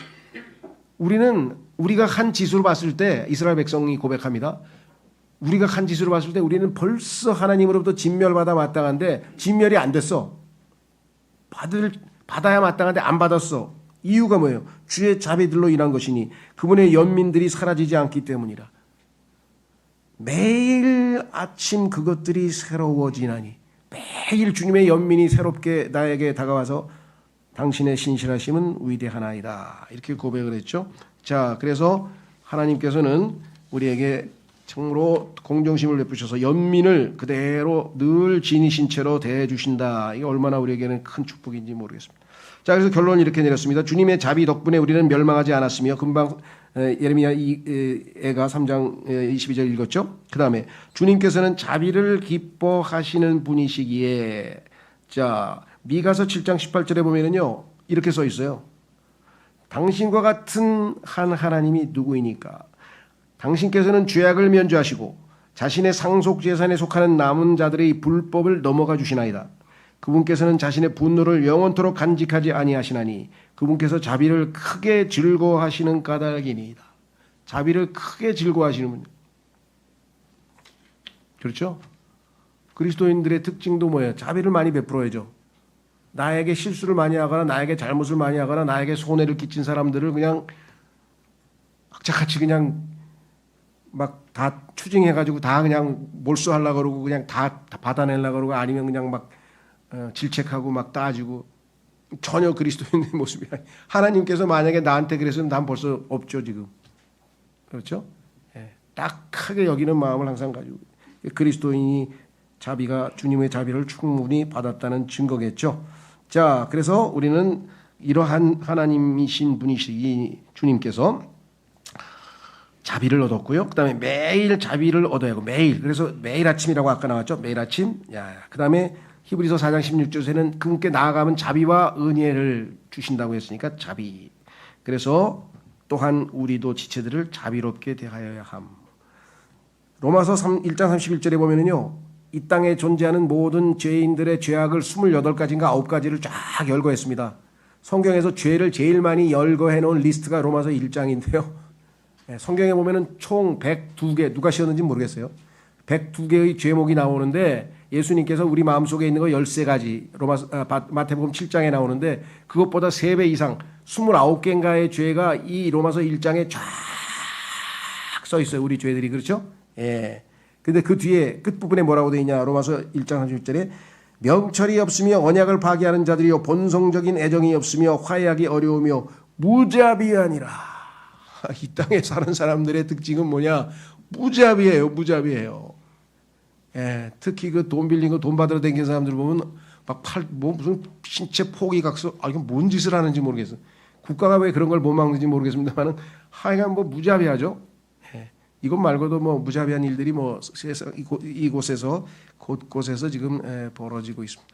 우리가 한 짓으로 봤을 때 이스라엘 백성이 고백합니다. 우리가 한 짓으로 봤을 때 우리는 벌써 하나님으로부터 진멸받아 마땅한데 진멸이 안 됐어. 받아야 마땅한데 안 받았어. 이유가 뭐예요? 주의 자비들로 인한 것이니 그분의 연민들이 사라지지 않기 때문이라. 매일 아침 그것들이 새로워지나니, 매일 주님의 연민이 새롭게 나에게 다가와서 당신의 신실하심은 위대하나이다. 이렇게 고백을 했죠. 자, 그래서 하나님께서는 우리에게 참으로 공정심을 베푸셔서 연민을 그대로 늘 지니신 채로 대해 주신다. 이게 얼마나 우리에게는 큰 축복인지 모르겠습니다. 자, 그래서 결론을 이렇게 내렸습니다. 주님의 자비 덕분에 우리는 멸망하지 않았으며 금방 예레미야 애가 3장 22절 읽었죠. 그 다음에 주님께서는 자비를 기뻐하시는 분이시기에, 자 미가서 7장 18절에 보면은요 이렇게 써 있어요. 당신과 같은 한 하나님이 누구이니까. 당신께서는 죄악을 면죄하시고 자신의 상속 재산에 속하는 남은 자들의 불법을 넘어가 주시나이다. 그분께서는 자신의 분노를 영원토록 간직하지 아니하시나니 그분께서 자비를 크게 즐거워하시는 까닭이니이다. 자비를 크게 즐거워하시는 분. 그렇죠? 그리스도인들의 특징도 뭐예요? 자비를 많이 베풀어야죠. 나에게 실수를 많이 하거나 나에게 잘못을 많이 하거나 나에게 손해를 끼친 사람들을 그냥 악착같이 그냥 막 다 추징해가지고 다 그냥 몰수하려고 그러고 그냥 다 받아내려고 그러고 아니면 그냥 막 질책하고 막 따지고 전혀 그리스도인의 모습이 아니에요. 하나님께서 만약에 나한테 그랬으면 난 벌써 없죠 지금. 그렇죠? 예, 딱하게 여기는 마음을 항상 가지고 그리스도인이 자비가 주님의 자비를 충분히 받았다는 증거겠죠. 자, 그래서 우리는 이러한 하나님이신 분이시기 주님께서 자비를 얻었고요. 그다음에 매일 자비를 얻어야 하고 매일. 그래서 매일 아침이라고 아까 나왔죠. 매일 아침. 그다음에 히브리서 4장 16절에는 그분께 나아가면 자비와 은혜를 주신다고 했으니까 자비. 그래서 또한 우리도 지체들을 자비롭게 대하여야 함. 로마서 1장 31절에 보면은요. 이 땅에 존재하는 모든 죄인들의 죄악을 28가지인가 9가지를 쫙 열거했습니다. 성경에서 죄를 제일 많이 열거해 놓은 리스트가 로마서 1장인데요. 성경에 보면은 총 102개, 누가 씌웠는지 모르겠어요. 102개의 죄목이 나오는데 예수님께서 우리 마음속에 있는 거 13가지, 마태복음 7장에 나오는데 그것보다 3배 이상 29개인가의 죄가 이 로마서 1장에 쫙 써 있어요. 우리 죄들이. 그렇죠? 예. 근데 그 뒤에 끝부분에 뭐라고 되어 있냐? 로마서 1장 31절에 명철이 없으며 언약을 파기하는 자들이요 본성적인 애정이 없으며 화해하기 어려우며 무자비하니라. 이 땅에 사는 사람들의 특징은 뭐냐? 무자비해요. 무자비해요. 예, 특히 그 돈 빌린 거 돈 받으러 다니는 사람들 보면 막 무슨 신체 포기 각서, 이건 뭔 짓을 하는지 모르겠어. 국가가 왜 그런 걸 못 막는지 모르겠습니다만은 하여간 뭐 무자비하죠. 예, 이것 말고도 뭐 무자비한 일들이 뭐 세상 이곳에서 곳곳에서 지금 벌어지고 있습니다.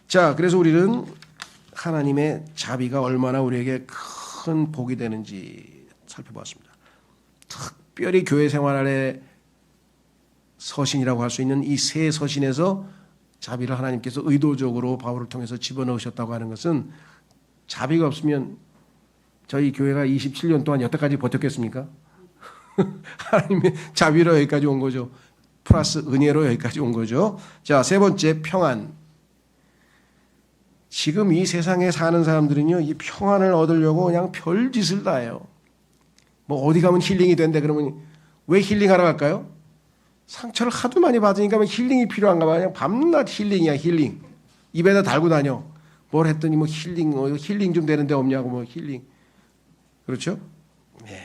자, 그래서 우리는 하나님의 자비가 얼마나 우리에게 큰 복이 되는지 살펴봤습니다. 특별히 교회 생활의 서신이라고 할 수 있는 이 세 서신에서 자비를 하나님께서 의도적으로 바울을 통해서 집어넣으셨다고 하는 것은 자비가 없으면 저희 교회가 27년 동안 여태까지 버텼겠습니까? 하나님의 자비로 여기까지 온 거죠. 플러스 은혜로 여기까지 온 거죠. 자, 세 번째 평안. 지금 이 세상에 사는 사람들은요, 이 평안을 얻으려고 그냥 별짓을 다 해요. 뭐 어디 가면 힐링이 된대. 그러면 왜 힐링하러 갈까요? 상처를 하도 많이 받으니까 힐링이 필요한가 봐. 그냥 밤낮 힐링이야, 힐링. 입에다 달고 다녀. 뭘 했더니 뭐 힐링 좀 되는 데 없냐고 뭐 힐링. 그렇죠? 네.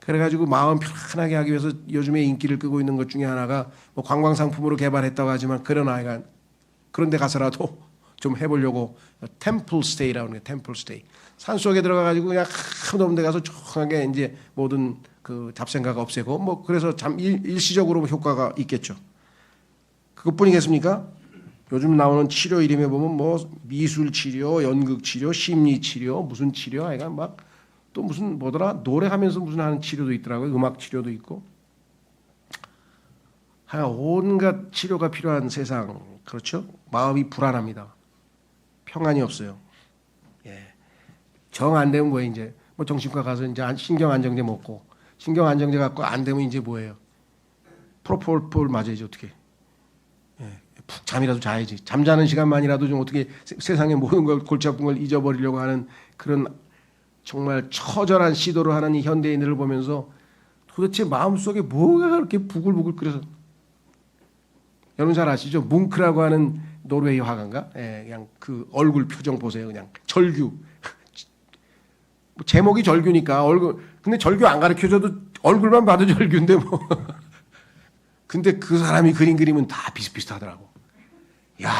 그래가지고 마음 편안하게 하기 위해서 요즘에 인기를 끄고 있는 것 중에 하나가 뭐 관광 상품으로 개발했다고 하지만 그런 데 가서라도 좀 해보려고 템플 스테이라고 하는 거예요. 템플 스테이. 산속에 들어가가지고 그냥 아무도 없는 데 가서 조용하게 이제 모든 그 잡생각 없애고 뭐 그래서 일시적으로 효과가 있겠죠. 그것뿐이겠습니까? 요즘 나오는 치료 이름에 보면 뭐 미술 치료, 연극 치료, 심리 치료, 무슨 치료, 하여간 막 또 무슨 뭐더라 노래하면서 무슨 하는 치료도 있더라고요. 음악 치료도 있고. 하여간 온갖 치료가 필요한 세상. 그렇죠? 마음이 불안합니다. 평안이 없어요. 예. 정 안 되면 뭐예요, 이제? 뭐 정신과 가서 이제 신경 안정제 먹고, 신경 안정제 갖고 안 되면 이제 뭐예요? 프로폴 맞아야지, 어떻게. 예. 푹 잠이라도 자야지. 잠자는 시간만이라도 좀 어떻게 세상의 모든 걸 골치 아픈 걸 잊어버리려고 하는 그런 정말 처절한 시도를 하는 이 현대인들을 보면서 도대체 마음속에 뭐가 그렇게 부글부글 끓여서. 여러분 잘 아시죠? 뭉크라고 하는 노르웨이 화가인가? 예, 그냥 그 얼굴 표정 보세요. 그냥 절규. 제목이 절규니까 얼굴. 근데 절규 안 가르쳐줘도 얼굴만 봐도 절규인데 뭐. 근데 그 사람이 그린 그림은 다 비슷비슷하더라고. 야,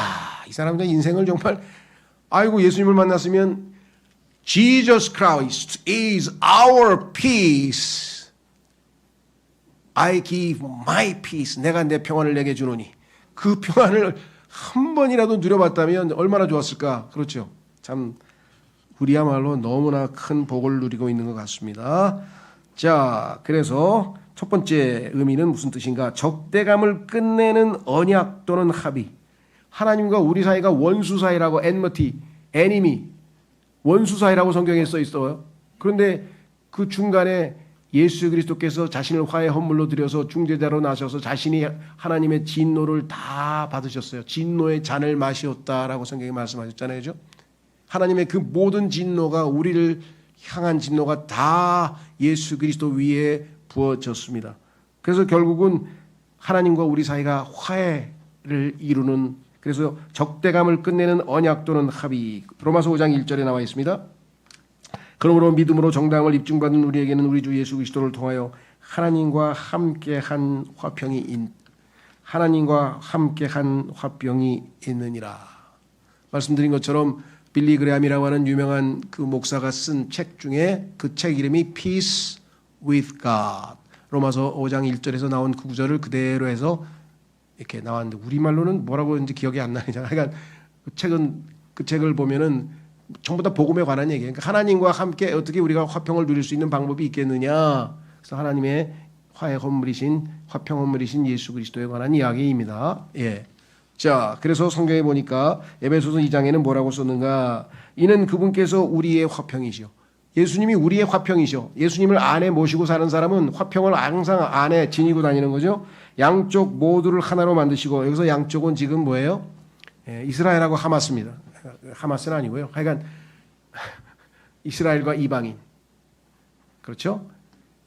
이 사람들 인생을 정말 아이고 예수님을 만났으면 Jesus Christ is our peace. I give my peace. 내가 내 평안을 내게 주노니. 그 평안을 한 번이라도 누려봤다면 얼마나 좋았을까. 그렇죠. 참 우리야말로 너무나 큰 복을 누리고 있는 것 같습니다. 자, 그래서 첫 번째 의미는 무슨 뜻인가? 적대감을 끝내는 언약 또는 합의. 하나님과 우리 사이가 원수 사이라고 enmity, enemy, 원수 사이라고 성경에 써 있어요. 그런데 그 중간에 예수 그리스도께서 자신을 화해 헌물로 드려서 중재자로 나셔서 자신이 하나님의 진노를 다 받으셨어요. 진노의 잔을 마시었다라고 성경에 말씀하셨잖아요. 그죠? 하나님의 그 모든 진노가 우리를 향한 진노가 다 예수 그리스도 위에 부어졌습니다. 그래서 결국은 하나님과 우리 사이가 화해를 이루는, 그래서 적대감을 끝내는 언약 또는 합의. 로마서 5장 1절에 나와 있습니다. 그러므로 믿음으로 정당을 입증받은 우리에게는 우리 주 예수 그리스도를 통하여 하나님과 함께한 화평이 있느니라. 말씀드린 것처럼 빌리 그레함이라고 하는 유명한 그 목사가 쓴 책 중에 그 책 이름이 Peace with God. 로마서 5장 1절에서 나온 그 구절을 그대로 해서 이렇게 나왔는데 우리말로는 뭐라고 했는지 기억이 안 나냐. 그러니까 그 책을 보면은 전부 다 복음에 관한 얘기예요. 그러니까 하나님과 함께 어떻게 우리가 화평을 누릴 수 있는 방법이 있겠느냐. 그래서 하나님의 화해 헌물이신, 화평 헌물이신 예수 그리스도에 관한 이야기입니다. 예. 자, 그래서 성경에 보니까 에베소서 2장에는 뭐라고 썼는가? 이는 그분께서 우리의 화평이시오. 예수님이 우리의 화평이시오. 예수님을 안에 모시고 사는 사람은 화평을 항상 안에 지니고 다니는 거죠. 양쪽 모두를 하나로 만드시고, 여기서 양쪽은 지금 뭐예요? 예, 이스라엘하고 하마스입니다. 하마스는 아니고요. 하여간 이스라엘과 이방인. 그렇죠?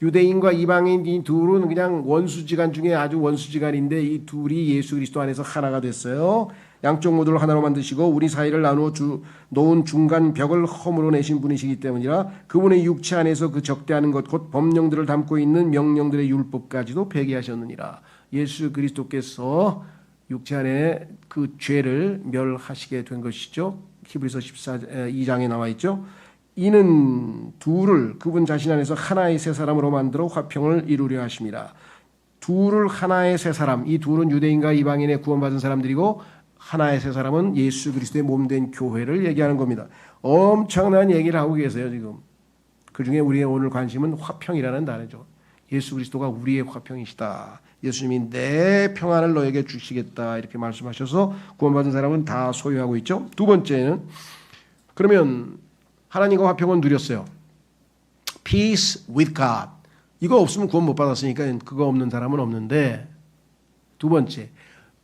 유대인과 이방인 이 둘은 그냥 원수지간 중에 아주 원수지간인데 이 둘이 예수 그리스도 안에서 하나가 됐어요. 양쪽 모두를 하나로 만드시고 우리 사이를 나누어 놓은 중간 벽을 허물어 내신 분이시기 때문이라 그분의 육체 안에서 그 적대하는 것 곧 법령들을 담고 있는 명령들의 율법까지도 폐기하셨느니라. 예수 그리스도께서 육체 안에 그 죄를 멸하시게 된 것이죠. 히브리서 2장에 나와 있죠. 이는 둘을 그분 자신 안에서 하나의 새 사람으로 만들어 화평을 이루려 하심이라. 둘을 하나의 새 사람, 이 둘은 유대인과 이방인의 구원받은 사람들이고 하나의 새 사람은 예수 그리스도의 몸된 교회를 얘기하는 겁니다. 엄청난 얘기를 하고 계세요 지금. 그중에 우리의 오늘 관심은 화평이라는 단어죠. 예수 그리스도가 우리의 화평이시다. 예수님이 내 평안을 너에게 주시겠다 이렇게 말씀하셔서 구원받은 사람은 다 소유하고 있죠. 두 번째는 그러면 하나님과 화평은 누렸어요. Peace with God. 이거 없으면 구원 못 받았으니까 그거 없는 사람은 없는데, 두 번째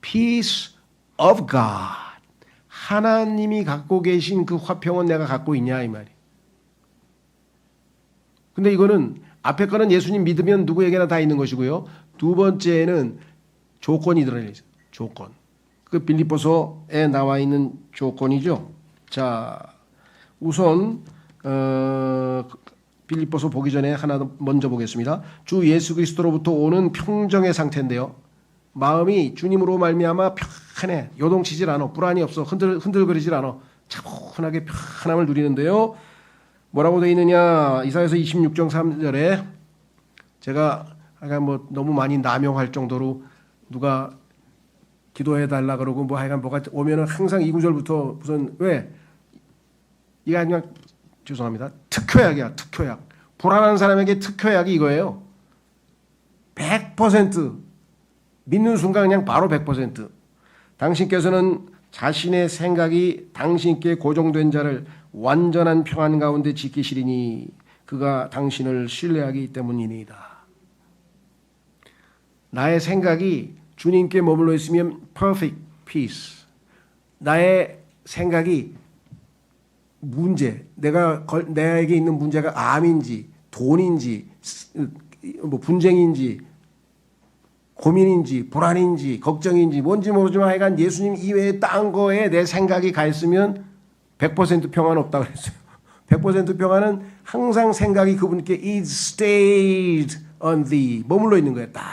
Peace of God. 하나님이 갖고 계신 그 화평은 내가 갖고 있냐 이 말이. 근데 이거는 앞에 거는 예수님 믿으면 누구에게나 다 있는 것이고요. 두 번째는 조건이 들어있어요. 조건. 그 빌립보서에 나와 있는 조건이죠. 자, 우선 빌립보서 보기 전에 하나 먼저 보겠습니다. 주 예수 그리스도로부터 오는 평정의 상태인데요. 마음이 주님으로 말미암아 편해. 요동치질 않아. 불안이 없어. 흔들거리질 않아. 차분하게 편함을 누리는데요. 뭐라고 되어 있느냐? 이사야서 26장 3절에 제가 뭐 너무 많이 남용할 정도로 누가 기도해 달라 그러고 뭐 하여간 뭐가 오면은 항상 이 구절부터 무슨 왜 이게 그냥 죄송합니다. 특효약이야. 특효약. 불안한 사람에게 특효약이 이거예요. 100% 믿는 순간 그냥 바로 100%. 당신께서는 자신의 생각이 당신께 고정된 자를 완전한 평안 가운데 지키시리니 그가 당신을 신뢰하기 때문이니이다. 나의 생각이 주님께 머물러 있으면 perfect peace. 나의 생각이 문제, 내게 있는 문제가 암인지 돈인지 뭐 분쟁인지 고민인지 불안인지 걱정인지 뭔지 모르지만 하여간 예수님 이외에 딴 거에 내 생각이 가 있으면 100% 평안 없다고 그랬어요. 100% 평안은 항상 생각이 그분께 it stayed on thee 머물러 있는 거예요. 딱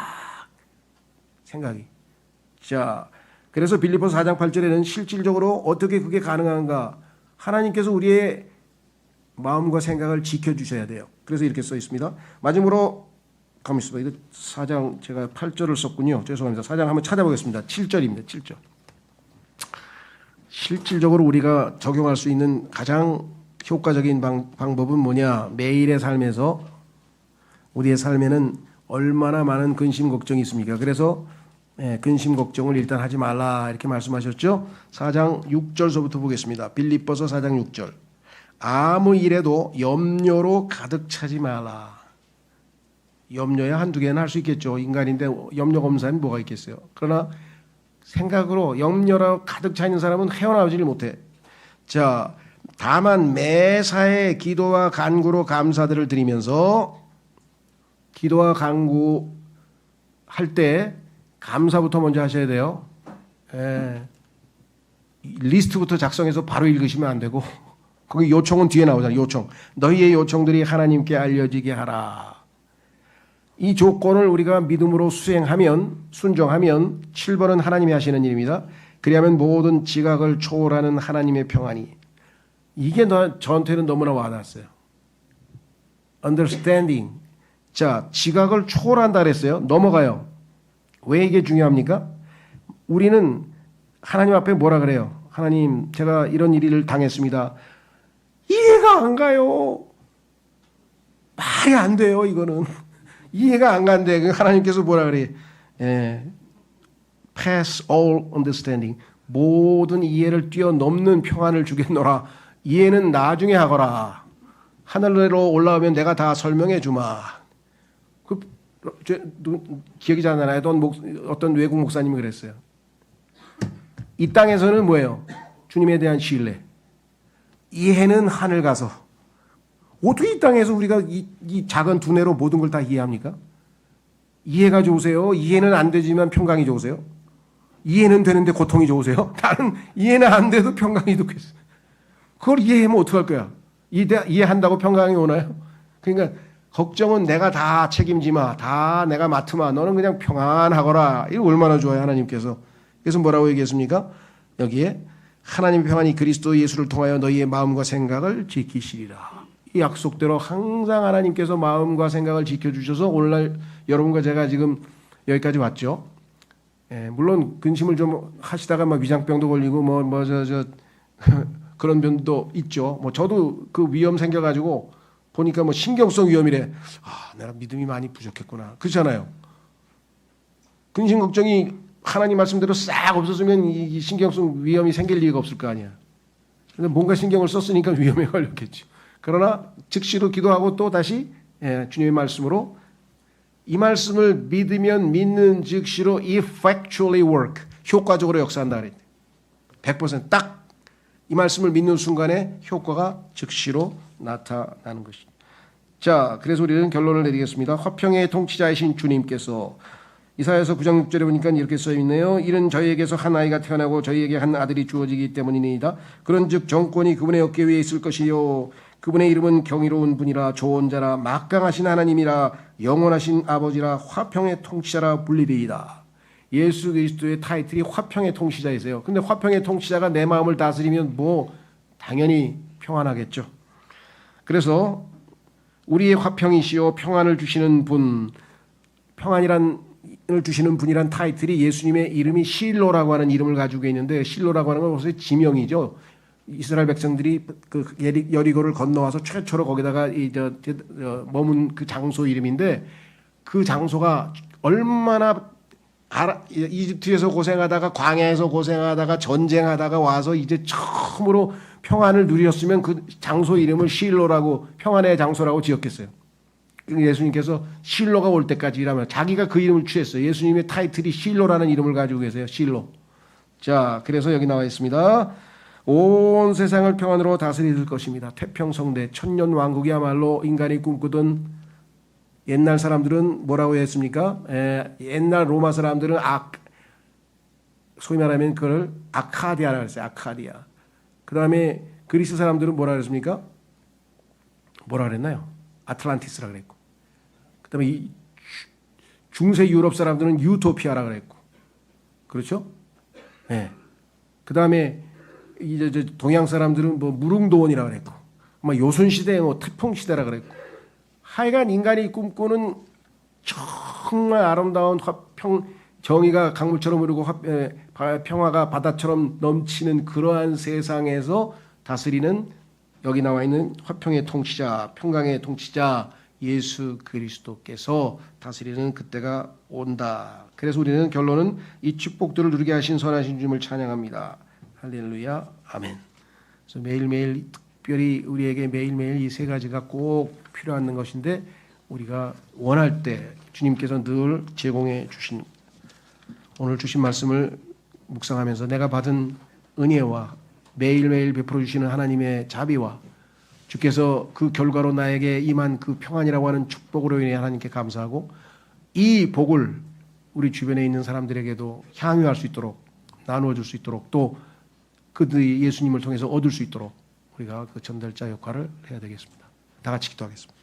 생각이. 자, 그래서 빌립보서 4장 8절에는 실질적으로 어떻게 그게 가능한가? 하나님께서 우리의 마음과 생각을 지켜주셔야 돼요. 그래서 이렇게 써 있습니다. 마지막으로 가만 있어봐. 이거 4장 제가 8절을 썼군요. 죄송합니다. 4장 한번 찾아보겠습니다. 7절입니다. 7절. 실질적으로 우리가 적용할 수 있는 가장 효과적인 방법은 뭐냐? 매일의 삶에서 우리의 삶에는 얼마나 많은 근심 걱정이 있습니까? 그래서 근심 걱정을 일단 하지 말라 이렇게 말씀하셨죠. 4장 6절서부터 보겠습니다. 빌립보서 4장 6절. 아무 일에도 염려로 가득 차지 말라. 염려야 한두 개는 할 수 있겠죠. 인간인데 염려 검사는 뭐가 있겠어요. 그러나 생각으로 염려로 가득 차 있는 사람은 헤어나오지를 못해. 자, 다만 매사에 기도와 간구로 감사들을 드리면서 기도와 간구 할 때 감사부터 먼저 하셔야 돼요. 리스트부터 작성해서 바로 읽으시면 안 되고 거기 요청은 뒤에 나오잖아요. 요청. 너희의 요청들이 하나님께 알려지게 하라. 이 조건을 우리가 믿음으로 수행하면 순종하면 7번은 하나님이 하시는 일입니다. 그리하면 모든 지각을 초월하는 하나님의 평안이 이게 저한테는 너무나 와닿았어요. understanding. 자, 지각을 초월한다 그랬어요. 넘어가요. 왜 이게 중요합니까? 우리는 하나님 앞에 뭐라 그래요? 하나님, 제가 이런 일을 당했습니다. 이해가 안 가요. 말이 안 돼요, 이거는. 이해가 안 간대. 하나님께서 뭐라 그래? Pass all understanding. 모든 이해를 뛰어넘는 평안을 주겠노라. 이해는 나중에 하거라. 하늘로 올라오면 내가 다 설명해 주마. 기억이 잘 나나요? 어떤 외국 목사님이 그랬어요. 이 땅에서는 뭐예요? 주님에 대한 신뢰. 이해는 하늘 가서. 어떻게 이 땅에서 우리가 이 작은 두뇌로 모든 걸 다 이해합니까? 이해가 좋으세요? 이해는 안 되지만 평강이 좋으세요? 이해는 되는데 고통이 좋으세요? 나는 이해는 안 돼도 평강이 좋겠어. 그걸 이해하면 어떡할 거야? 이해한다고 평강이 오나요? 그러니까 걱정은 내가 다 책임지마. 다 내가 맡으마. 너는 그냥 평안하거라. 이거 얼마나 좋아요, 하나님께서. 그래서 뭐라고 얘기했습니까? 여기에 하나님의 평안이 그리스도 예수를 통하여 너희의 마음과 생각을 지키시리라. 이 약속대로 항상 하나님께서 마음과 생각을 지켜주셔서 오늘날 여러분과 제가 지금 여기까지 왔죠. 물론 근심을 좀 하시다가 막 위장병도 걸리고 그런 병도 있죠. 저도 그 위험 생겨가지고 보니까 신경성 위험이래. 아, 내가 믿음이 많이 부족했구나. 그렇잖아요. 근심 걱정이 하나님 말씀대로 싹 없었으면 이 신경성 위험이 생길 리가 없을 거 아니야. 근데 뭔가 신경을 썼으니까 위험에 걸렸겠지. 그러나 즉시로 기도하고 또 다시 주님의 말씀으로 이 말씀을 믿으면 믿는 즉시로 effectually work. 효과적으로 역사한다 그랬대. 100% 딱 이 말씀을 믿는 순간에 효과가 즉시로 나타나는 것입니다. 자, 그래서 우리는 결론을 내리겠습니다. 화평의 통치자이신 주님께서 이사야서 9장 6절에 보니까 이렇게 써있네요. 이는 저희에게서 한 아이가 태어나고 저희에게 한 아들이 주어지기 때문이니이다. 그런즉 정권이 그분의 어깨 위에 있을 것이요 그분의 이름은 경이로운 분이라 좋은 자라 막강하신 하나님이라 영원하신 아버지라 화평의 통치자라 불리리이다. 예수 그리스도의 타이틀이 화평의 통치자이세요. 근데 화평의 통치자가 내 마음을 다스리면 당연히 평안하겠죠. 그래서 우리의 화평이시요 평안을 주시는 분, 평안을 주시는 분이란 타이틀이 예수님의 이름이 실로라고 하는 이름을 가지고 있는데 실로라고 하는 건 벌써 지명이죠. 이스라엘 백성들이 그 여리고를 건너와서 최초로 거기다가 머문 그 장소 이름인데 그 장소가 얼마나 이집트에서 고생하다가 광야에서 고생하다가 전쟁하다가 와서 이제 처음으로 평안을 누렸으면 그 장소 이름을 실로라고 평안의 장소라고 지었겠어요. 예수님께서 실로가 올 때까지 일하면 자기가 그 이름을 취했어요. 예수님의 타이틀이 실로라는 이름을 가지고 계세요. 실로. 자, 그래서 여기 나와 있습니다. 온 세상을 평안으로 다스릴 것입니다. 태평성대 천년 왕국이야말로 인간이 꿈꾸던 옛날 사람들은 뭐라고 했습니까? 옛날 로마 사람들은 소위 말하면 그걸 아카디아라고 했어요. 아카디아. 그 다음에 그리스 사람들은 뭐라 그랬습니까? 뭐라 그랬나요? 아틀란티스라 그랬고. 그 다음에 중세 유럽 사람들은 유토피아라 그랬고. 그렇죠? 네. 그 다음에 이제 동양 사람들은 무릉도원이라 그랬고. 아마 요순 시대, 뭐 태풍 시대라 그랬고, 하여간 인간이 꿈꾸는 정말 아름다운 정의가 강물처럼 흐르고 평화가 바다처럼 넘치는 그러한 세상에서 다스리는, 여기 나와 있는 화평의 통치자, 평강의 통치자 예수 그리스도께서 다스리는 그때가 온다. 그래서 우리는 결론은 이 축복들을 누리게 하신 선하신 주님을 찬양합니다. 할렐루야, 아멘. 그래서 매일매일, 특별히 우리에게 매일매일 이 세 가지가 꼭 필요한 것인데, 우리가 원할 때 주님께서 늘 제공해 주신, 오늘 주신 말씀을 묵상하면서 내가 받은 은혜와 매일매일 베풀어 주시는 하나님의 자비와 주께서 그 결과로 나에게 임한 그 평안이라고 하는 축복으로 인해 하나님께 감사하고, 이 복을 우리 주변에 있는 사람들에게도 향유할 수 있도록, 나누어 줄 수 있도록, 또 그들이 예수님을 통해서 얻을 수 있도록 우리가 그 전달자 역할을 해야 되겠습니다. 다 같이 기도하겠습니다.